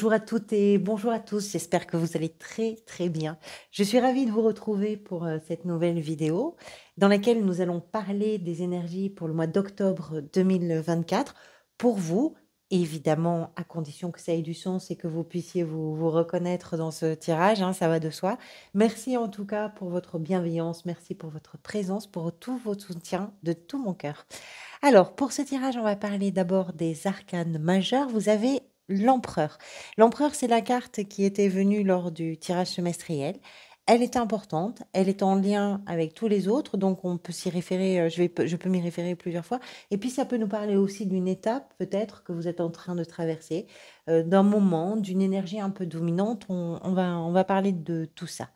Bonjour à toutes et bonjour à tous, j'espère que vous allez très très bien. Je suis ravie de vous retrouver pour cette nouvelle vidéo dans laquelle nous allons parler des énergies pour le mois d'octobre 2024 pour vous, évidemment à condition que ça ait du sens et que vous puissiez vous reconnaître dans ce tirage, hein, ça va de soi. Merci en tout cas pour votre bienveillance, merci pour votre présence, pour tout votre soutien de tout mon cœur. Alors, pour ce tirage, on va parler d'abord des arcanes majeurs. Vous avez l'empereur. L'empereur, c'est la carte qui était venue lors du tirage semestriel. Elle est importante, elle est en lien avec tous les autres, donc on peut s'y référer, je peux m'y référer plusieurs fois. Et puis ça peut nous parler aussi d'une étape peut-être que vous êtes en train de traverser, d'un moment, d'une énergie un peu dominante. On va parler de tout ça.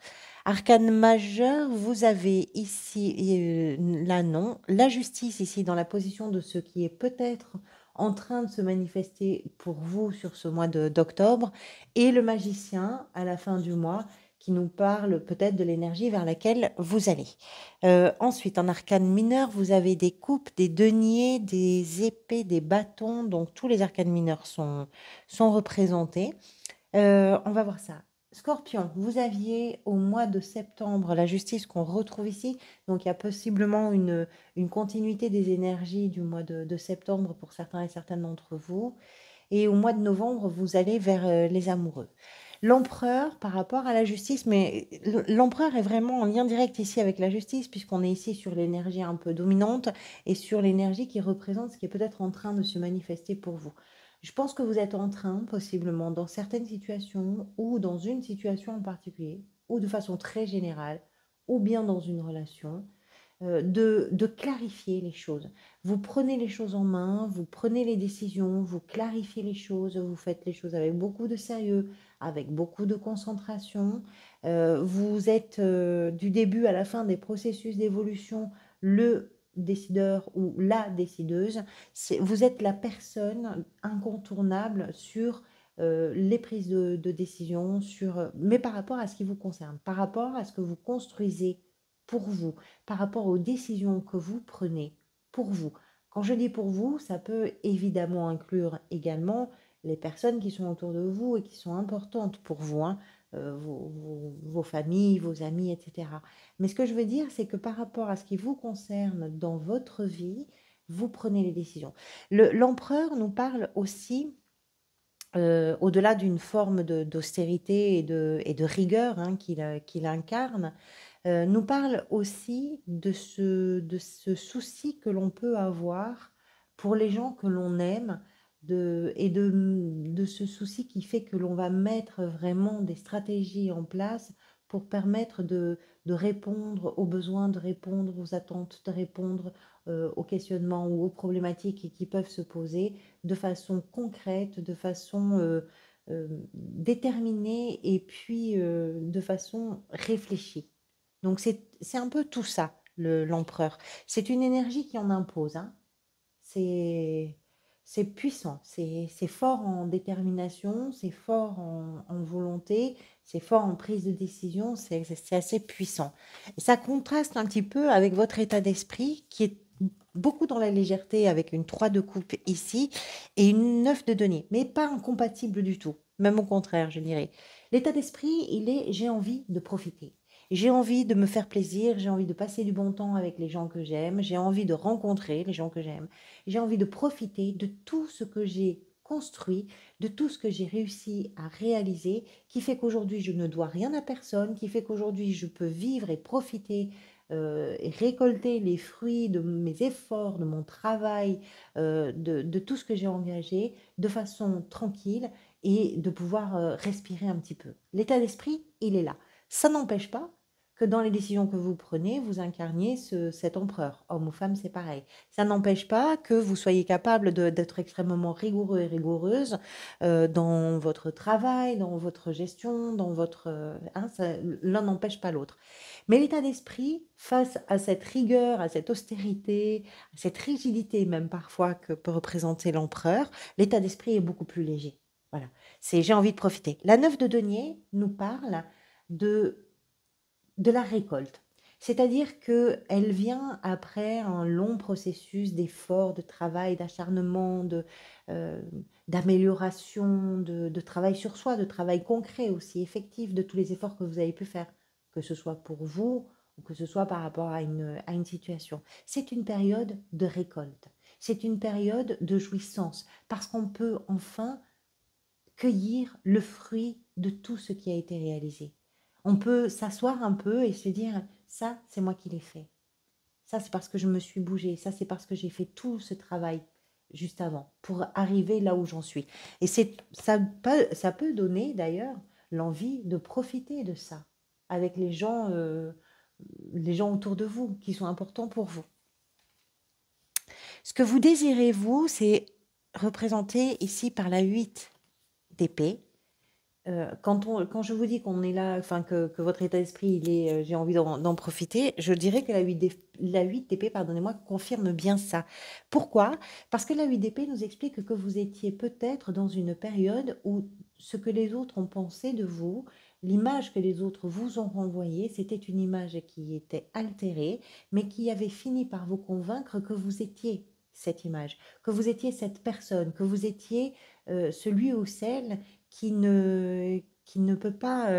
Arcane majeur, vous avez ici, là non, la justice ici dans la position de ce qui est peut-être en train de se manifester pour vous sur ce mois d'octobre, et le magicien à la fin du mois qui nous parle peut-être de l'énergie vers laquelle vous allez. Ensuite, en arcane mineur, vous avez des coupes, des deniers, des épées, des bâtons, donc tous les arcanes mineurs sont représentés. On va voir ça. Scorpion, vous aviez au mois de septembre la justice qu'on retrouve ici, donc il y a possiblement une continuité des énergies du mois de septembre pour certains et certaines d'entre vous. Et au mois de novembre, vous allez vers les amoureux. L'empereur par rapport à la justice, mais l'empereur est vraiment en lien direct ici avec la justice, puisqu'on est ici sur l'énergie un peu dominante et sur l'énergie qui représente ce qui est peut-être en train de se manifester pour vous. Je pense que vous êtes en train, possiblement, dans certaines situations ou dans une situation en particulier, ou de façon très générale, ou bien dans une relation, de clarifier les choses. Vous prenez les choses en main, vous prenez les décisions, vous clarifiez les choses, vous faites les choses avec beaucoup de sérieux, avec beaucoup de concentration. Vous êtes du début à la fin des processus d'évolution le décideur ou la décideuse. Vous êtes la personne incontournable sur les prises de décision, mais par rapport à ce qui vous concerne, par rapport à ce que vous construisez pour vous, par rapport aux décisions que vous prenez pour vous. Quand je dis pour vous, ça peut évidemment inclure également les personnes qui sont autour de vous et qui sont importantes pour vous, hein, vos familles, vos amis, etc. Mais ce que je veux dire, c'est que par rapport à ce qui vous concerne dans votre vie, vous prenez les décisions. L'empereur nous parle aussi, au-delà d'une forme d'austérité et de rigueur, hein, qu'il incarne, nous parle aussi de ce souci que l'on peut avoir pour les gens que l'on aime, de ce souci qui fait que l'on va mettre vraiment des stratégies en place pour permettre de répondre aux besoins, de répondre aux attentes, de répondre aux questionnements ou aux problématiques qui peuvent se poser de façon concrète, de façon déterminée et puis de façon réfléchie. Donc c'est un peu tout ça, l'empereur. C'est une énergie qui en impose, hein. C'est c'est puissant, c'est fort en détermination, c'est fort en volonté, c'est fort en prise de décision, c'est assez puissant. Et ça contraste un petit peu avec votre état d'esprit qui est beaucoup dans la légèreté avec une 3 de coupe ici et une 9 de denier, mais pas incompatible du tout, même au contraire, je dirais. L'état d'esprit, il est j'ai envie de profiter. J'ai envie de me faire plaisir, j'ai envie de passer du bon temps avec les gens que j'aime, j'ai envie de rencontrer les gens que j'aime, j'ai envie de profiter de tout ce que j'ai construit, de tout ce que j'ai réussi à réaliser, qui fait qu'aujourd'hui je ne dois rien à personne, qui fait qu'aujourd'hui je peux vivre et profiter et récolter les fruits de mes efforts, de mon travail, de tout ce que j'ai engagé de façon tranquille et de pouvoir respirer un petit peu. L'état d'esprit, il est là. Ça n'empêche pas que dans les décisions que vous prenez, vous incarniez cet empereur. Homme ou femme, c'est pareil. Ça n'empêche pas que vous soyez capable d'être extrêmement rigoureux et rigoureuse dans votre travail, dans votre gestion, dans votre... l'un n'empêche pas l'autre. Mais l'état d'esprit, face à cette rigueur, à cette austérité, à cette rigidité même parfois que peut représenter l'empereur, l'état d'esprit est beaucoup plus léger. Voilà, c'est j'ai envie de profiter. La 9 de denier nous parle de de la récolte. C'est-à-dire qu'elle vient après un long processus d'effort, de travail, d'acharnement, euh, d'amélioration, de travail sur soi, de travail concret aussi, effectif, de tous les efforts que vous avez pu faire, que ce soit pour vous ou que ce soit par rapport à une situation. C'est une période de récolte, c'est une période de jouissance, parce qu'on peut enfin cueillir le fruit de tout ce qui a été réalisé. On peut s'asseoir un peu et se dire, ça, c'est moi qui l'ai fait. Ça, c'est parce que je me suis bougée. Ça, c'est parce que j'ai fait tout ce travail juste avant pour arriver là où j'en suis. Et ça peut donner d'ailleurs l'envie de profiter de ça avec les gens autour de vous qui sont importants pour vous. Ce que vous désirez, vous, c'est représenté ici par la 8 d'épée. Quand je vous dis qu'on est là, enfin que votre état d'esprit, il est, j'ai envie d'en profiter, je dirais que la 8 d'épée, pardonnez-moi, confirme bien ça. Pourquoi? Parce que la 8 d'épée nous explique que vous étiez peut-être dans une période où ce que les autres ont pensé de vous, l'image que les autres vous ont renvoyée, c'était une image qui était altérée, mais qui avait fini par vous convaincre que vous étiez cette image, que vous étiez cette personne, que vous étiez celui ou celle qui ne peut pas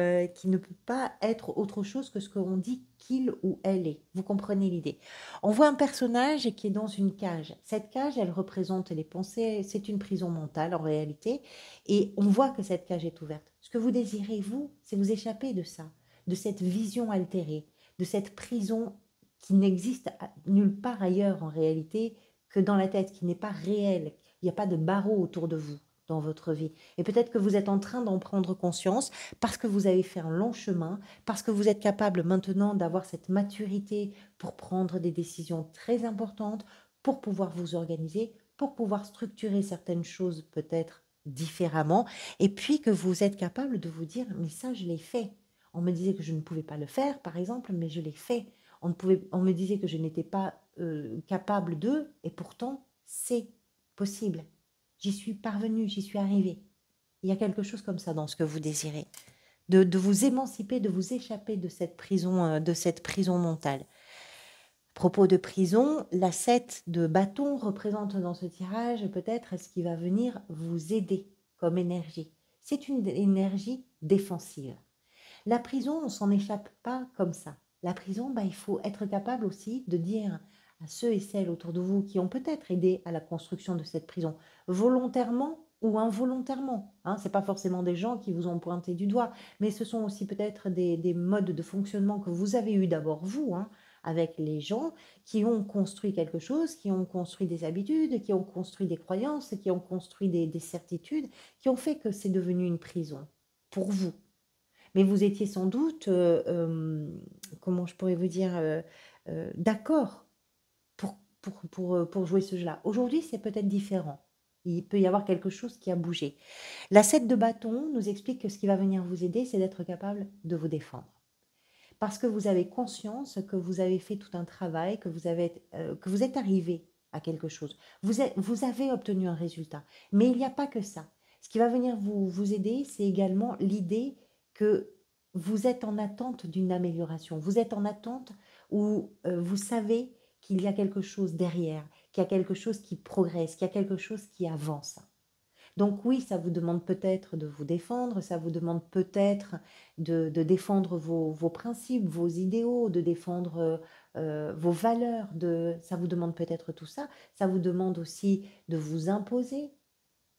être autre chose que ce qu'on dit qu'il ou elle est. Vous comprenez l'idée. On voit un personnage qui est dans une cage. Cette cage, elle représente les pensées, c'est une prison mentale en réalité, et on voit que cette cage est ouverte. Ce que vous désirez, vous, c'est vous échapper de ça, de cette vision altérée, de cette prison qui n'existe nulle part ailleurs en réalité que dans la tête, qui n'est pas réelle. Il n'y a pas de barreau autour de vous dans votre vie. Et peut-être que vous êtes en train d'en prendre conscience parce que vous avez fait un long chemin, parce que vous êtes capable maintenant d'avoir cette maturité pour prendre des décisions très importantes, pour pouvoir vous organiser, pour pouvoir structurer certaines choses peut-être différemment, et puis que vous êtes capable de vous dire, mais ça, je l'ai fait. On me disait que je ne pouvais pas le faire, par exemple, mais je l'ai fait. On me disait que je n'étais pas capable de, et pourtant, c'est possible. J'y suis parvenue, j'y suis arrivée. Il y a quelque chose comme ça dans ce que vous désirez. De vous émanciper, de vous échapper de cette prison mentale. À propos de prison, la 7 de bâton représente dans ce tirage peut-être ce qui va venir vous aider comme énergie. C'est une énergie défensive. La prison, on ne s'en échappe pas comme ça. La prison, il faut être capable aussi de dire à ceux et celles autour de vous qui ont peut-être aidé à la construction de cette prison, volontairement ou involontairement. Hein, ce n'est pas forcément des gens qui vous ont pointé du doigt, mais ce sont aussi peut-être des modes de fonctionnement que vous avez eu d'abord vous, hein, avec les gens qui ont construit quelque chose, qui ont construit des habitudes, qui ont construit des croyances, qui ont construit des certitudes, qui ont fait que c'est devenu une prison pour vous. Mais vous étiez sans doute, comment je pourrais vous dire, d'accord pour jouer ce jeu-là. Aujourd'hui, c'est peut-être différent. Il peut y avoir quelque chose qui a bougé. La 7 de bâton nous explique que ce qui va venir vous aider, c'est d'être capable de vous défendre. Parce que vous avez conscience que vous avez fait tout un travail, que vous êtes arrivé à quelque chose. Vous avez obtenu un résultat. Mais il n'y a pas que ça. Ce qui va venir vous aider, c'est également l'idée que vous êtes en attente d'une amélioration. Vous êtes en attente où vous savez qu'il y a quelque chose derrière, qu'il y a quelque chose qui progresse, qu'il y a quelque chose qui avance. Donc oui, ça vous demande peut-être de vous défendre, ça vous demande peut-être de défendre vos principes, vos idéaux, de défendre vos valeurs, ça vous demande peut-être tout ça. Ça vous demande aussi de vous imposer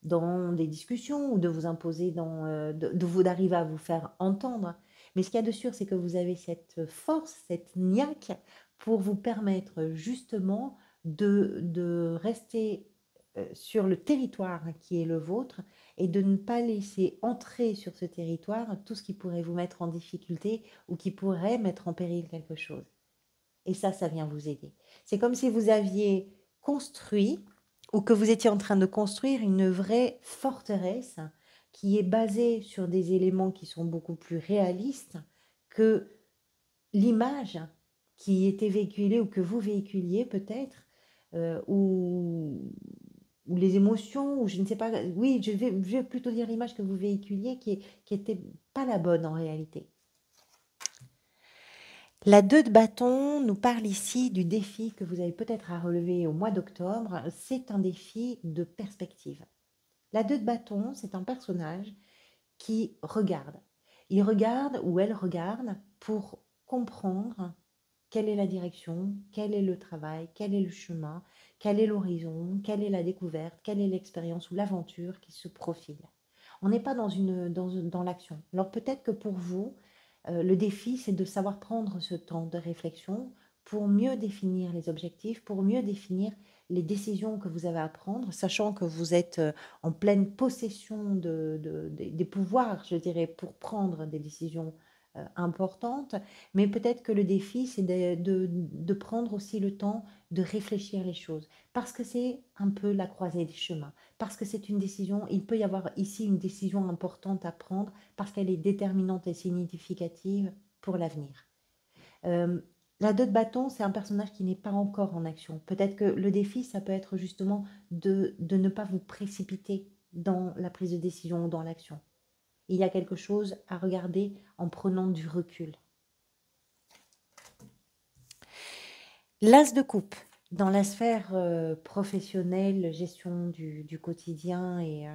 dans des discussions ou de vous imposer d'arriver à vous faire entendre. Mais ce qu'il y a de sûr, c'est que vous avez cette force, cette niaque pour vous permettre justement de rester sur le territoire qui est le vôtre et de ne pas laisser entrer sur ce territoire tout ce qui pourrait vous mettre en difficulté ou qui pourrait mettre en péril quelque chose. Et ça vient vous aider. C'est comme si vous aviez construit ou que vous étiez en train de construire une vraie forteresse qui est basée sur des éléments qui sont beaucoup plus réalistes que l'image qui était véhiculée ou que vous véhiculiez peut-être, ou les émotions, ou je ne sais pas, oui, je vais plutôt dire l'image que vous véhiculiez qui était pas la bonne en réalité. La 2 de bâton nous parle ici du défi que vous avez peut-être à relever au mois d'octobre. C'est un défi de perspective. La 2 de bâton, c'est un personnage qui regarde. Il regarde ou elle regarde pour comprendre quelle est la direction, quel est le travail, quel est le chemin, quel est l'horizon, quelle est la découverte, quelle est l'expérience ou l'aventure qui se profile. On n'est pas dans l'action. Alors peut-être que pour vous, le défi, c'est de savoir prendre ce temps de réflexion pour mieux définir les objectifs, pour mieux définir les décisions que vous avez à prendre, sachant que vous êtes en pleine possession des pouvoirs, je dirais, pour prendre des décisions importantes. Mais peut-être que le défi, c'est de prendre aussi le temps de réfléchir les choses, parce que c'est un peu la croisée des chemins, parce que c'est une décision, il peut y avoir ici une décision importante à prendre, parce qu'elle est déterminante et significative pour l'avenir. Euh, la 2 de bâton, c'est un personnage qui n'est pas encore en action. Peut-être que le défi, ça peut être justement de ne pas vous précipiter dans la prise de décision ou dans l'action. Il y a quelque chose à regarder en prenant du recul. L'as de coupe, dans la sphère professionnelle, gestion du quotidien et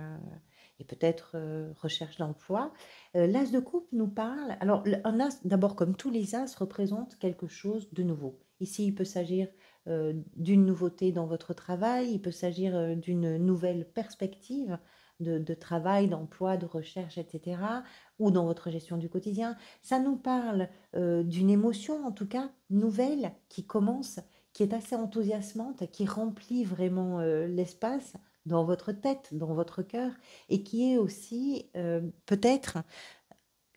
peut-être recherche d'emploi, l'as de coupe nous parle. Alors, un as, d'abord, comme tous les as, représente quelque chose de nouveau. Ici, il peut s'agir d'une nouveauté dans votre travail, il peut s'agir d'une nouvelle perspective de travail, d'emploi, de recherche, etc., ou dans votre gestion du quotidien. Ça nous parle d'une émotion, en tout cas, nouvelle, qui commence, qui est assez enthousiasmante, qui remplit vraiment l'espace dans votre tête, dans votre cœur, et qui est aussi peut-être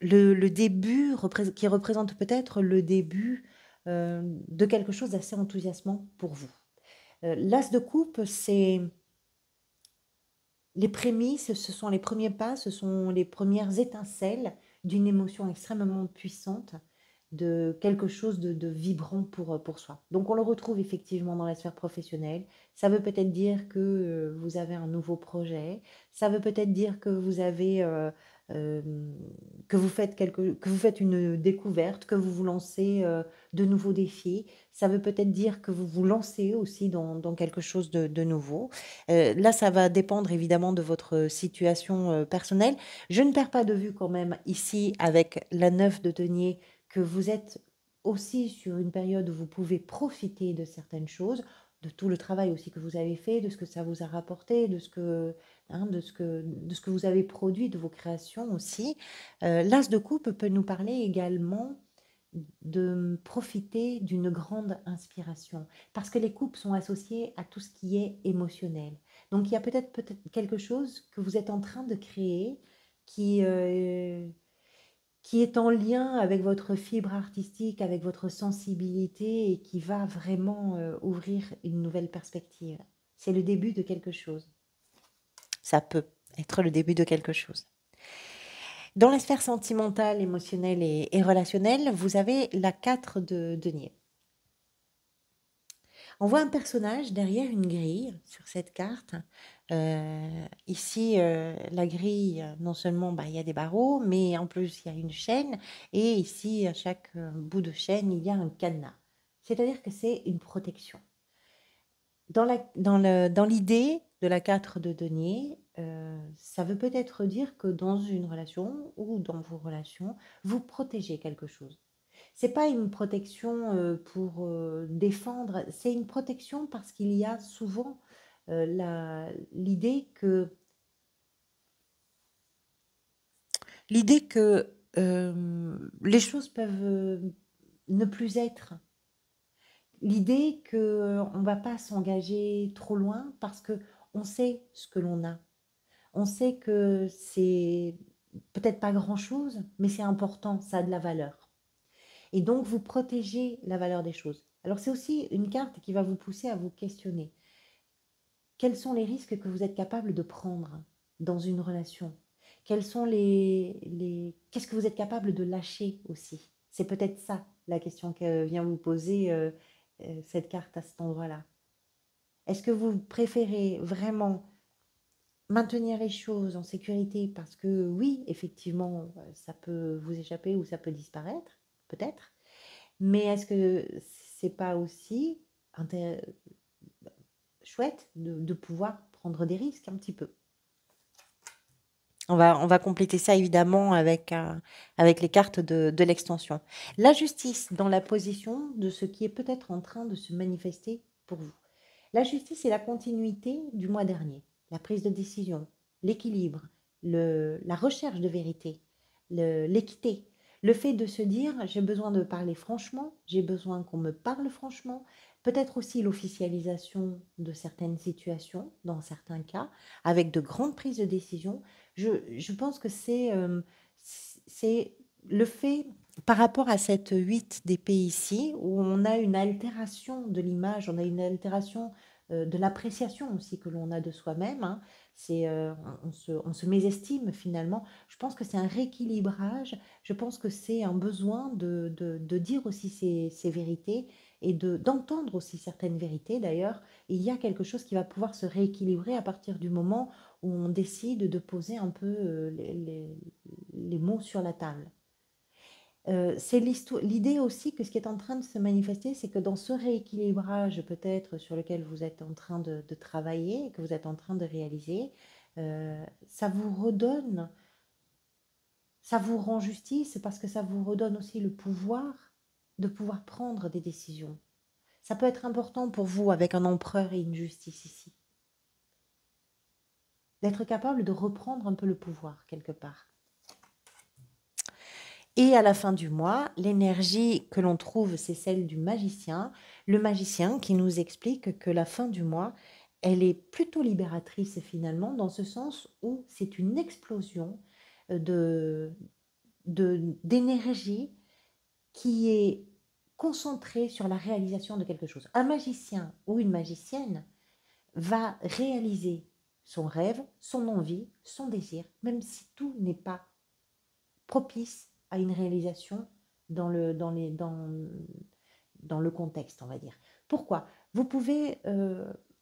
le début, qui représente peut-être le début de quelque chose d'assez enthousiasmant pour vous. L'as de coupe, c'est les prémices, ce sont les premiers pas, ce sont les premières étincelles d'une émotion extrêmement puissante, de quelque chose de vibrant pour soi. Donc on le retrouve effectivement dans la sphère professionnelle. Ça veut peut-être dire que vous avez un nouveau projet, ça veut peut-être dire que vous avez euh, que vous faites une découverte, que vous vous lancez de nouveaux défis. Ça veut peut-être dire que vous vous lancez aussi dans quelque chose de nouveau. Là, ça va dépendre évidemment de votre situation personnelle. Je ne perds pas de vue quand même ici avec la 9 de denier que vous êtes aussi sur une période où vous pouvez profiter de certaines choses, de tout le travail aussi que vous avez fait, de ce que ça vous a rapporté, de ce que vous avez produit, de vos créations aussi. L'As de coupe peut nous parler également de profiter d'une grande inspiration, parce que les coupes sont associées à tout ce qui est émotionnel. Donc il y a peut-être quelque chose que vous êtes en train de créer qui, qui est en lien avec votre fibre artistique, avec votre sensibilité et qui va vraiment ouvrir une nouvelle perspective. C'est le début de quelque chose. Ça peut être le début de quelque chose. Dans la sphère sentimentale, émotionnelle et relationnelle, vous avez la 4 de denier. On voit un personnage derrière une grille sur cette carte. Ici, la grille, non seulement il y a des barreaux, mais en plus il y a une chaîne. Et ici, à chaque bout de chaîne, il y a un cadenas. C'est-à-dire que c'est une protection. Dans l'idée de la 4 de denier, ça veut peut-être dire que dans une relation ou dans vos relations, vous protégez quelque chose. C'est pas une protection pour défendre, c'est une protection parce qu'il y a souvent l'idée que les choses peuvent ne plus être. L'idée qu'on ne va pas s'engager trop loin parce que on sait ce que l'on a. On sait que c'est peut-être pas grand-chose, mais c'est important, ça a de la valeur. Et donc, vous protégez la valeur des choses. Alors, c'est aussi une carte qui va vous pousser à vous questionner. Quels sont les risques que vous êtes capable de prendre dans une relation? Quels sont Qu'est-ce que vous êtes capable de lâcher aussi? C'est peut-être ça la question que vient vous poser cette carte à cet endroit-là. Est-ce que vous préférez vraiment maintenir les choses en sécurité parce que oui, effectivement, ça peut vous échapper ou ça peut disparaître, peut-être. Mais est-ce que c'est pas aussi chouette de pouvoir prendre des risques un petit peu? On va compléter ça évidemment avec les cartes de l'extension. La justice dans la position de ce qui est peut-être en train de se manifester pour vous. La justice est la continuité du mois dernier, la prise de décision, l'équilibre, la recherche de vérité, l'équité, le fait de se dire j'ai besoin de parler franchement, j'ai besoin qu'on me parle franchement, peut-être aussi l'officialisation de certaines situations dans certains cas, avec de grandes prises de décision. Je pense que c'est le fait par rapport à cette 8 d'épée ici, où on a une altération de l'image, on a une altération de l'appréciation aussi que l'on a de soi-même, hein. On se mésestime finalement. Je pense que c'est un rééquilibrage, je pense que c'est un besoin de dire aussi ces vérités et d'entendre aussi certaines vérités d'ailleurs. Il y a quelque chose qui va pouvoir se rééquilibrer à partir du moment où on décide de poser un peu les mots sur la table. C'est l'idée aussi que ce qui est en train de se manifester, c'est que dans ce rééquilibrage peut-être sur lequel vous êtes en train de travailler, que vous êtes en train de réaliser, ça vous redonne, ça vous rend justice parce que ça vous redonne aussi le pouvoir de pouvoir prendre des décisions. Ça peut être important pour vous avec un empereur et une justice ici, d'être capable de reprendre un peu le pouvoir quelque part. Et à la fin du mois, l'énergie que l'on trouve, c'est celle du magicien. Le magicien qui nous explique que la fin du mois, elle est plutôt libératrice finalement, dans ce sens où c'est une explosion d'énergie qui est concentrée sur la réalisation de quelque chose. Un magicien ou une magicienne va réaliser son rêve, son envie, son désir, même si tout n'est pas propice à une réalisation dans dans le contexte, on va dire. Pourquoi? Vous pouvez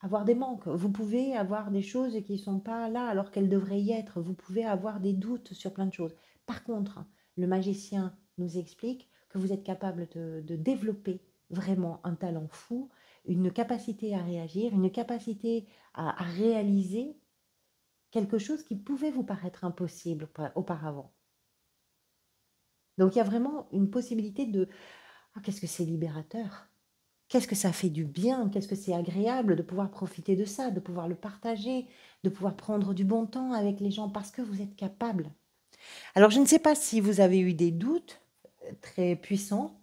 avoir des manques, vous pouvez avoir des choses qui ne sont pas là alors qu'elles devraient y être, vous pouvez avoir des doutes sur plein de choses. Par contre, le magicien nous explique que vous êtes capable de développer vraiment un talent fou, une capacité à réagir, une capacité à réaliser quelque chose qui pouvait vous paraître impossible auparavant. Donc il y a vraiment une possibilité de ah, qu'est-ce que c'est libérateur, qu'est-ce que ça fait du bien, qu'est-ce que c'est agréable de pouvoir profiter de ça, de pouvoir le partager, de pouvoir prendre du bon temps avec les gens parce que vous êtes capable. Alors je ne sais pas si vous avez eu des doutes très puissants.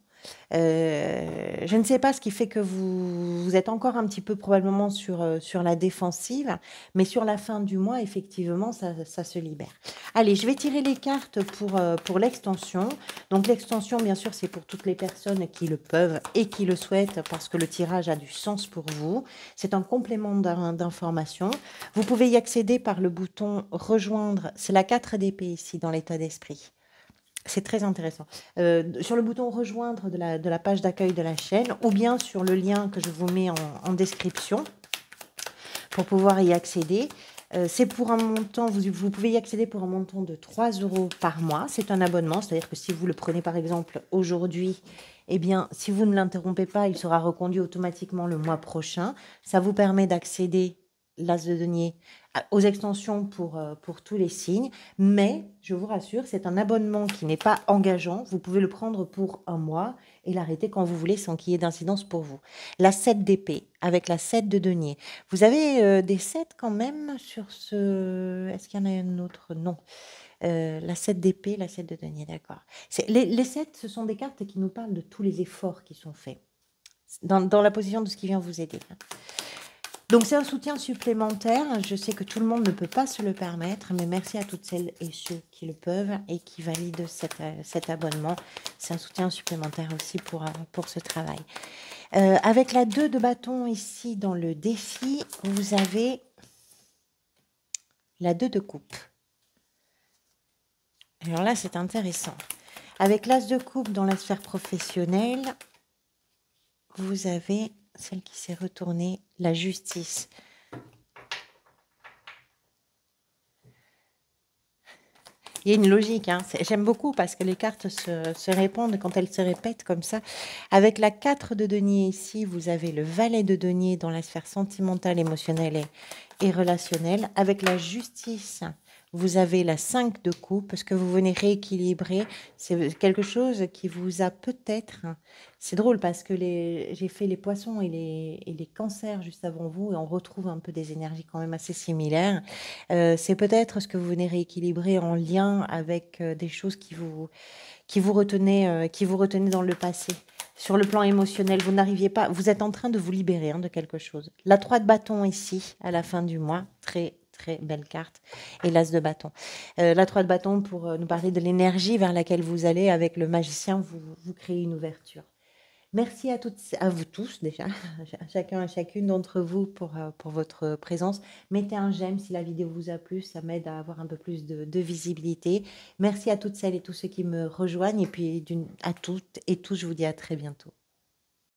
Je ne sais pas ce qui fait que vous êtes encore un petit peu probablement sur la défensive, mais sur la fin du mois, effectivement, ça se libère. Allez, je vais tirer les cartes pour l'extension. Donc l'extension, bien sûr, c'est pour toutes les personnes qui le peuvent et qui le souhaitent parce que le tirage a du sens pour vous. C'est un complément d'information. Vous pouvez y accéder par le bouton « Rejoindre ». C'est la 4 d'épée ici dans l'état d'esprit. C'est très intéressant. Sur le bouton rejoindre de la page d'accueil de la chaîne ou bien sur le lien que je vous mets en description pour pouvoir y accéder. C'est pour un montant, vous pouvez y accéder pour un montant de 3 € par mois. C'est un abonnement, c'est-à-dire que si vous le prenez par exemple aujourd'hui, eh bien, si vous ne l'interrompez pas, il sera reconduit automatiquement le mois prochain. Ça vous permet d'accéder, l'as de denier, aux extensions pour tous les signes. Mais, je vous rassure, c'est un abonnement qui n'est pas engageant. Vous pouvez le prendre pour un mois et l'arrêter quand vous voulez sans qu'il y ait d'incidence pour vous. La 7 d'épée avec la 7 de denier. Vous avez des 7 quand même sur ce... Est-ce qu'il y en a un autre? Non. La 7 d'épée, la 7 de denier, d'accord. Les 7, ce sont des cartes qui nous parlent de tous les efforts qui sont faits dans la position de ce qui vient vous aider. Donc c'est un soutien supplémentaire. Je sais que tout le monde ne peut pas se le permettre, mais merci à toutes celles et ceux qui le peuvent et qui valident cet abonnement. C'est un soutien supplémentaire aussi pour ce travail. Avec la 2 de bâton ici dans le défi, vous avez la 2 de coupe. Alors là, c'est intéressant. Avec l'as de coupe dans la sphère professionnelle, vous avez celle qui s'est retournée, la justice. Il y a une logique, hein. J'aime beaucoup parce que les cartes se répondent quand elles se répètent comme ça. Avec la 4 de denier ici, vous avez le valet de denier dans la sphère sentimentale, émotionnelle et relationnelle. Avec la justice, vous avez la 5 de coupe, parce que vous venez rééquilibrer. C'est quelque chose qui vous a peut-être... C'est drôle parce que j'ai fait les poissons et les cancers juste avant vous et on retrouve un peu des énergies quand même assez similaires. C'est peut-être ce que vous venez rééquilibrer en lien avec des choses qui vous retenaient dans le passé. Sur le plan émotionnel, vous n'arriviez pas, vous êtes en train de vous libérer de quelque chose. La 3 de bâton ici, à la fin du mois, très très belle carte, et l'as de bâton. La 3 de bâton pour nous parler de l'énergie vers laquelle vous allez avec le magicien, vous créez une ouverture. Merci à toutes, à vous tous déjà, à chacun et chacune d'entre vous pour votre présence. Mettez un j'aime si la vidéo vous a plu, ça m'aide à avoir un peu plus de visibilité. Merci à toutes celles et tous ceux qui me rejoignent et puis à toutes et tous, je vous dis à très bientôt.